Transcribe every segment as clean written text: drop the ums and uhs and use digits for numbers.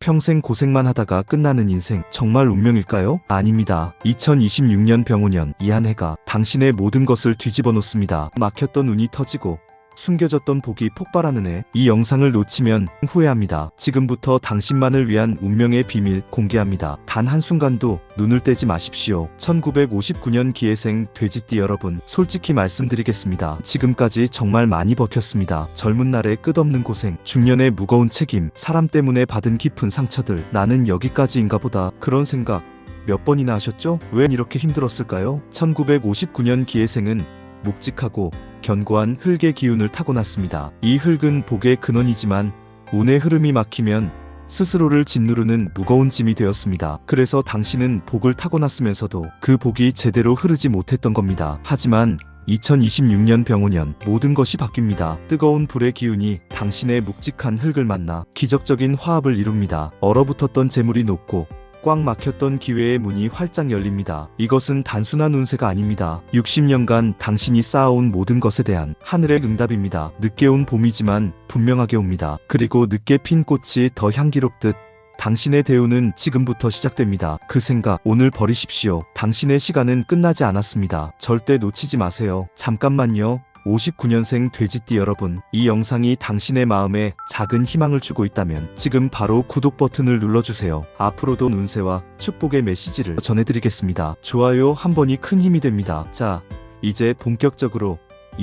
평생 고생만 하다가 끝나는 인생 정말 운명일까요? 아닙니다. 2026년 병오년 이 한 해가 당신의 모든 것을 뒤집어 놓습니다. 막혔던 운이 터지고 숨겨졌던 복이 폭발하는 해. 이 영상을 놓치면 후회합니다. 지금부터 당신만을 위한 운명의 비밀 공개합니다. 단 한순간도 눈을 떼지 마십시오. 1959년 기해생 돼지띠 여러분, 솔직히 말씀드리겠습니다. 지금까지 정말 많이 버텼습니다. 젊은 날의 끝없는 고생, 중년의 무거운 책임, 사람 때문에 받은 깊은 상처들, 나는 여기까지인가 보다, 그런 생각 몇 번이나 하셨죠? 웬 이렇게 힘들었을까요? 1959년 기해생은 묵직하고 견고한 흙의 기운을 타고났습니다. 이 흙은 복의 근원이지만 운의 흐름이 막히면 스스로를 짓누르는 무거운 짐이 되었습니다. 그래서 당신은 복을 타고났으면서도 그 복이 제대로 흐르지 못했던 겁니다. 하지만 2026년 병오년 모든 것이 바뀝니다. 뜨거운 불의 기운이 당신의 묵직한 흙을 만나 기적적인 화합을 이룹니다. 얼어붙었던 재물이 녹고 꽉 막혔던 기회의 문이 활짝 열립니다. 이것은 단순한 운세가 아닙니다. 60년간 당신이 쌓아온 모든 것에 대한 하늘의 응답입니다. 늦게 온 봄이지만 분명하게 옵니다. 그리고 늦게 핀 꽃이 더 향기롭듯 당신의 대운은 지금부터 시작됩니다. 그 생각 오늘 버리십시오. 당신의 시간은 끝나지 않았습니다. 절대 놓치지 마세요. 잠깐만요. 59년생 돼지띠 여러분, 이 영상이 당신의 마음에 작은 희망을 주고 있다면 지금 바로 구독 버튼을 눌러주세요. 앞으로도 운세와 축복의 메시지를 전해드리겠습니다. 좋아요 한 번이 큰 힘이 됩니다. 자, 이제 본격적으로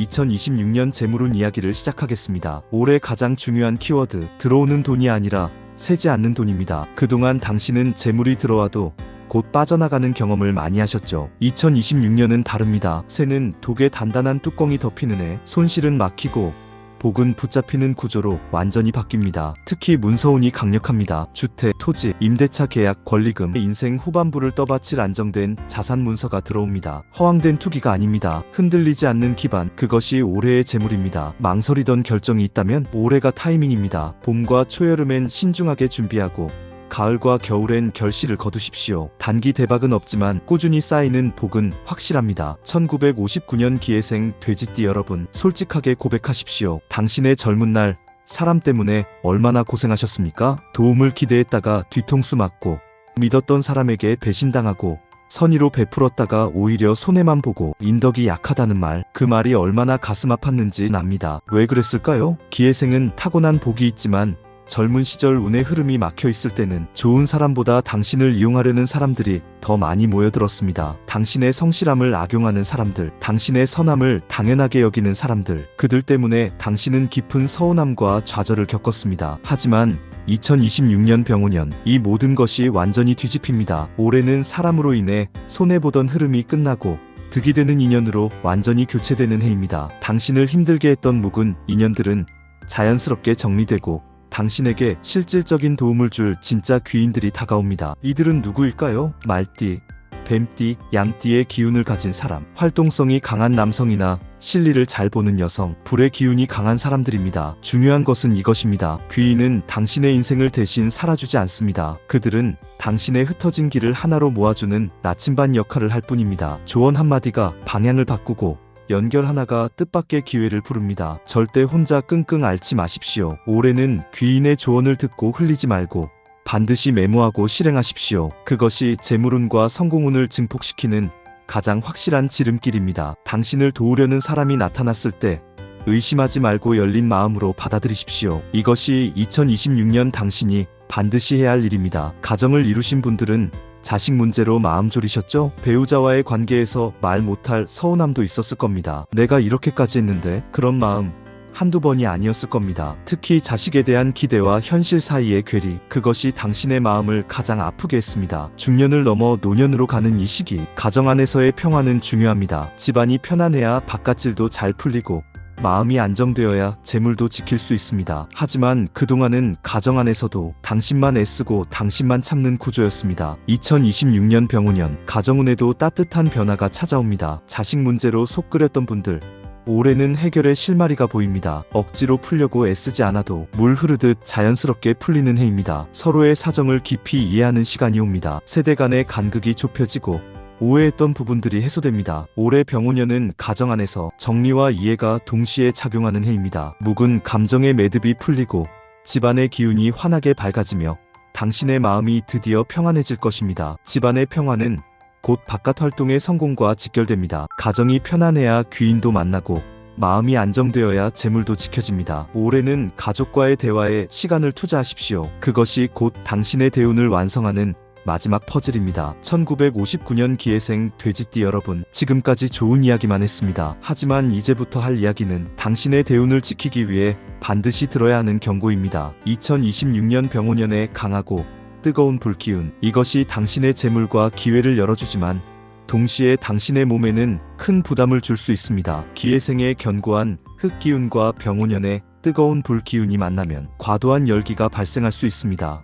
2026년 재물운 이야기를 시작하겠습니다. 올해 가장 중요한 키워드, 들어오는 돈이 아니라 새지 않는 돈입니다. 그동안 당신은 재물이 들어와도 곧 빠져나가는 경험을 많이 하셨죠. 2026년은 다릅니다. 새는 독의 단단한 뚜껑이 덮이는 해, 손실은 막히고 복은 붙잡히는 구조로 완전히 바뀝니다. 특히 문서운이 강력합니다. 주택, 토지, 임대차 계약, 권리금, 인생 후반부를 떠받칠 안정된 자산 문서가 들어옵니다. 허황된 투기가 아닙니다. 흔들리지 않는 기반, 그것이 올해의 재물입니다. 망설이던 결정이 있다면 올해가 타이밍입니다. 봄과 초여름엔 신중하게 준비하고 가을과 겨울엔 결실을 거두십시오. 단기 대박은 없지만 꾸준히 쌓이는 복은 확실합니다. 1959년 기해생 돼지띠 여러분, 솔직하게 고백하십시오. 당신의 젊은 날 사람 때문에 얼마나 고생하셨습니까? 도움을 기대했다가 뒤통수 맞고, 믿었던 사람에게 배신당하고, 선의로 베풀었다가 오히려 손해만 보고 인덕이 약하다는 말, 그 말이 얼마나 가슴 아팠는지 압니다. 왜 그랬을까요? 기해생은 타고난 복이 있지만 젊은 시절 운의 흐름이 막혀 있을 때는 좋은 사람보다 당신을 이용하려는 사람들이 더 많이 모여들었습니다. 당신의 성실함을 악용하는 사람들, 당신의 선함을 당연하게 여기는 사람들, 그들 때문에 당신은 깊은 서운함과 좌절을 겪었습니다. 하지만 2026년 병오년 이 모든 것이 완전히 뒤집힙니다. 올해는 사람으로 인해 손해보던 흐름이 끝나고 득이 되는 인연으로 완전히 교체되는 해입니다. 당신을 힘들게 했던 묵은 인연들은 자연스럽게 정리되고 당신에게 실질적인 도움을 줄 진짜 귀인들이 다가옵니다. 이들은 누구일까요? 말띠, 뱀띠, 양띠의 기운을 가진 사람, 활동성이 강한 남성이나 실리를 잘 보는 여성, 불의 기운이 강한 사람들입니다. 중요한 것은 이것입니다. 귀인은 당신의 인생을 대신 살아주지 않습니다. 그들은 당신의 흩어진 길을 하나로 모아주는 나침반 역할을 할 뿐입니다. 조언 한마디가 방향을 바꾸고 연결 하나가 뜻밖의 기회를 부릅니다. 절대 혼자 끙끙 앓지 마십시오. 올해는 귀인의 조언을 듣고 흘리지 말고 반드시 메모하고 실행하십시오. 그것이 재물운과 성공운을 증폭시키는 가장 확실한 지름길입니다. 당신을 도우려는 사람이 나타났을 때 의심하지 말고 열린 마음으로 받아들이십시오. 이것이 2026년 당신이 반드시 해야 할 일입니다. 가정을 이루신 분들은 자식 문제로 마음 졸이셨죠? 배우자와의 관계에서 말 못할 서운함도 있었을 겁니다. 내가 이렇게까지 했는데, 그런 마음 한두 번이 아니었을 겁니다. 특히 자식에 대한 기대와 현실 사이의 괴리, 그것이 당신의 마음을 가장 아프게 했습니다. 중년을 넘어 노년으로 가는 이 시기, 가정 안에서의 평화는 중요합니다. 집안이 편안해야 바깥일도 잘 풀리고 마음이 안정되어야 재물도 지킬 수 있습니다. 하지만 그동안은 가정 안에서도 당신만 애쓰고 당신만 참는 구조였습니다. 2026년 병오년 가정운에도 따뜻한 변화가 찾아옵니다. 자식 문제로 속 끓였던 분들, 올해는 해결의 실마리가 보입니다. 억지로 풀려고 애쓰지 않아도 물 흐르듯 자연스럽게 풀리는 해입니다. 서로의 사정을 깊이 이해하는 시간이 옵니다. 세대 간의 간극이 좁혀지고 오해했던 부분들이 해소됩니다. 올해 병오년은 가정 안에서 정리와 이해가 동시에 작용하는 해입니다. 묵은 감정의 매듭이 풀리고 집안의 기운이 환하게 밝아지며 당신의 마음이 드디어 평안해질 것입니다. 집안의 평화는 곧 바깥 활동의 성공과 직결됩니다. 가정이 편안해야 귀인도 만나고 마음이 안정되어야 재물도 지켜집니다. 올해는 가족과의 대화에 시간을 투자하십시오. 그것이 곧 당신의 대운을 완성하는 마지막 퍼즐입니다. 1959년 기해생 돼지띠 여러분, 지금까지 좋은 이야기만 했습니다. 하지만 이제부터 할 이야기는 당신의 대운을 지키기 위해 반드시 들어야 하는 경고입니다. 2026년 병오년의 강하고 뜨거운 불기운, 이것이 당신의 재물과 기회를 열어주지만 동시에 당신의 몸에는 큰 부담을 줄 수 있습니다. 기해생의 견고한 흙기운과 병오년의 뜨거운 불기운이 만나면 과도한 열기가 발생할 수 있습니다.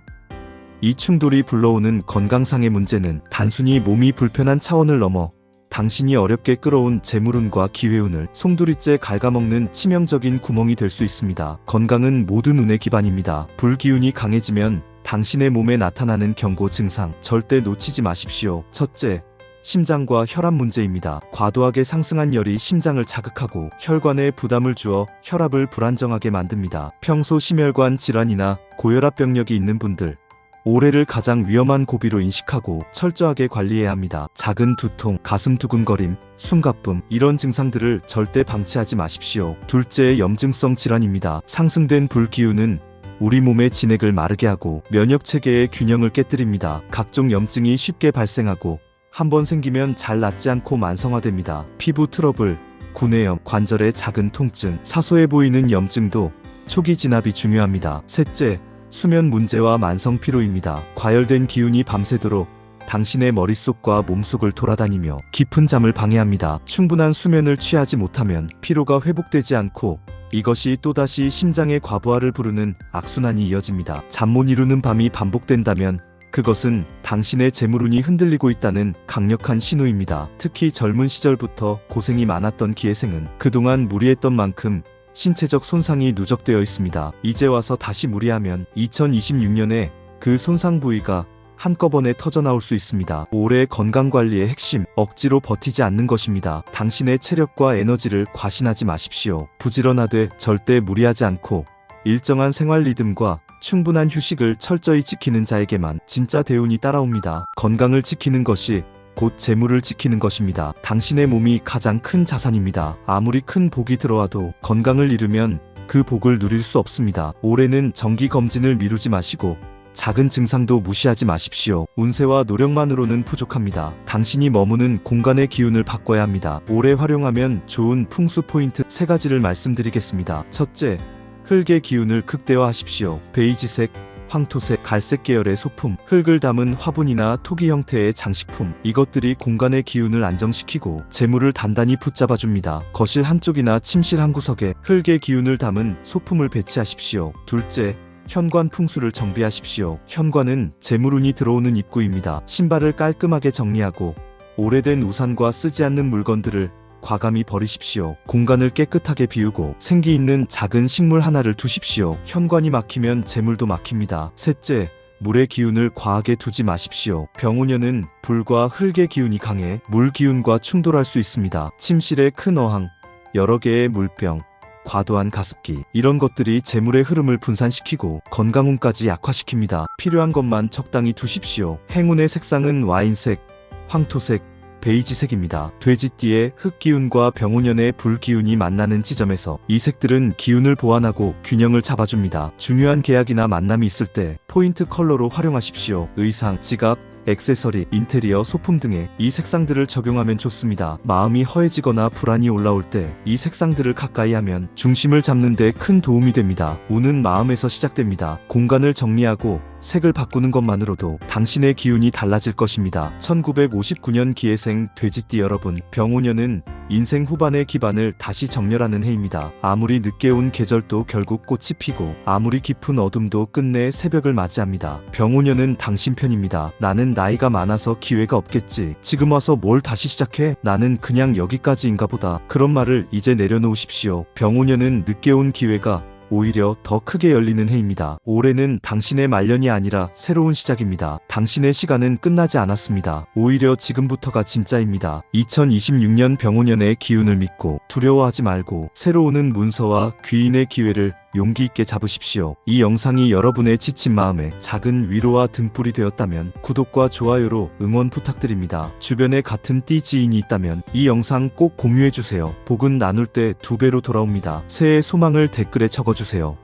이 충돌이 불러오는 건강상의 문제는 단순히 몸이 불편한 차원을 넘어 당신이 어렵게 끌어온 재물운과 기회운을 송두리째 갉아먹는 치명적인 구멍이 될 수 있습니다. 건강은 모든 운의 기반입니다. 불기운이 강해지면 당신의 몸에 나타나는 경고 증상 절대 놓치지 마십시오. 첫째, 심장과 혈압 문제입니다. 과도하게 상승한 열이 심장을 자극하고 혈관에 부담을 주어 혈압을 불안정하게 만듭니다. 평소 심혈관 질환이나 고혈압 병력이 있는 분들, 올해를 가장 위험한 고비로 인식하고 철저하게 관리해야 합니다. 작은 두통, 가슴 두근거림, 숨가쁨, 이런 증상들을 절대 방치하지 마십시오. 둘째, 염증성 질환입니다. 상승된 불기운은 우리 몸의 진액을 마르게 하고 면역체계의 균형을 깨뜨립니다. 각종 염증이 쉽게 발생하고 한번 생기면 잘 낫지 않고 만성화됩니다. 피부 트러블, 구내염, 관절의 작은 통증, 사소해 보이는 염증도 초기 진압이 중요합니다. 셋째, 수면 문제와 만성 피로입니다. 과열된 기운이 밤새도록 당신의 머릿속과 몸속을 돌아다니며 깊은 잠을 방해합니다. 충분한 수면을 취하지 못하면 피로가 회복되지 않고 이것이 또다시 심장의 과부하를 부르는 악순환이 이어집니다. 잠 못 이루는 밤이 반복된다면 그것은 당신의 재물운이 흔들리고 있다는 강력한 신호입니다. 특히 젊은 시절부터 고생이 많았던 기해생은 그동안 무리했던 만큼 신체적 손상이 누적되어 있습니다. 이제 와서 다시 무리하면 2026년에 그 손상 부위가 한꺼번에 터져나올 수 있습니다. 올해 건강관리의 핵심, 억지로 버티지 않는 것입니다. 당신의 체력과 에너지를 과신하지 마십시오. 부지런하되 절대 무리하지 않고 일정한 생활 리듬과 충분한 휴식을 철저히 지키는 자에게만 진짜 대운이 따라옵니다. 건강을 지키는 것이 곧 재물을 지키는 것입니다. 당신의 몸이 가장 큰 자산입니다. 아무리 큰 복이 들어와도 건강을 잃으면 그 복을 누릴 수 없습니다. 올해는 정기검진을 미루지 마시고 작은 증상도 무시하지 마십시오. 운세와 노력만으로는 부족합니다. 당신이 머무는 공간의 기운을 바꿔야 합니다. 올해 활용하면 좋은 풍수 포인트 3가지를 말씀드리겠습니다. 첫째, 흙의 기운을 극대화하십시오. 베이지색, 황토색, 갈색 계열의 소품, 흙을 담은 화분이나 토기 형태의 장식품, 이것들이 공간의 기운을 안정시키고 재물을 단단히 붙잡아줍니다. 거실 한쪽이나 침실 한 구석에 흙의 기운을 담은 소품을 배치하십시오. 둘째, 현관 풍수를 정비하십시오. 현관은 재물운이 들어오는 입구입니다. 신발을 깔끔하게 정리하고 오래된 우산과 쓰지 않는 물건들을 과감히 버리십시오. 공간을 깨끗하게 비우고 생기 있는 작은 식물 하나를 두십시오. 현관이 막히면 재물도 막힙니다. 셋째, 물의 기운을 과하게 두지 마십시오. 병오년은 불과 흙의 기운이 강해 물 기운과 충돌할 수 있습니다. 침실의 큰 어항, 여러 개의 물병, 과도한 가습기, 이런 것들이 재물의 흐름을 분산시키고 건강운까지 약화시킵니다. 필요한 것만 적당히 두십시오. 행운의 색상은 와인색, 황토색, 베이지색입니다. 돼지띠의 흙기운과 병오년의 불기운이 만나는 지점에서 이 색들은 기운을 보완하고 균형을 잡아줍니다. 중요한 계약이나 만남이 있을 때 포인트 컬러로 활용하십시오. 의상, 지갑, 액세서리, 인테리어, 소품 등에 이 색상들을 적용하면 좋습니다. 마음이 허해지거나 불안이 올라올 때 이 색상들을 가까이 하면 중심을 잡는 데 큰 도움이 됩니다. 운은 마음에서 시작됩니다. 공간을 정리하고 색을 바꾸는 것만으로도 당신의 기운이 달라질 것입니다. 1959년 기해생 돼지띠 여러분, 병오년은 인생 후반의 기반을 다시 정렬하는 해입니다. 아무리 늦게 온 계절도 결국 꽃이 피고 아무리 깊은 어둠도 끝내 새벽을 맞이합니다. 병오년은 당신 편입니다. 나는 나이가 많아서 기회가 없겠지. 지금 와서 뭘 다시 시작해? 나는 그냥 여기까지인가 보다. 그런 말을 이제 내려놓으십시오. 병오년은 늦게 온 기회가 오히려 더 크게 열리는 해입니다. 올해는 당신의 말년이 아니라 새로운 시작입니다. 당신의 시간은 끝나지 않았습니다. 오히려 지금부터가 진짜입니다. 2026년 병오년의 기운을 믿고 두려워하지 말고 새로 오는 문서와 귀인의 기회를 용기 있게 잡으십시오. 이 영상이 여러분의 지친 마음에 작은 위로와 등불이 되었다면 구독과 좋아요로 응원 부탁드립니다. 주변에 같은 띠 지인이 있다면 이 영상 꼭 공유해주세요. 복은 나눌 때 2배로 돌아옵니다. 새해 소망을 댓글에 적어주세요.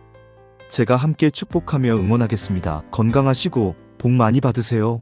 제가 함께 축복하며 응원하겠습니다. 건강하시고 복 많이 받으세요.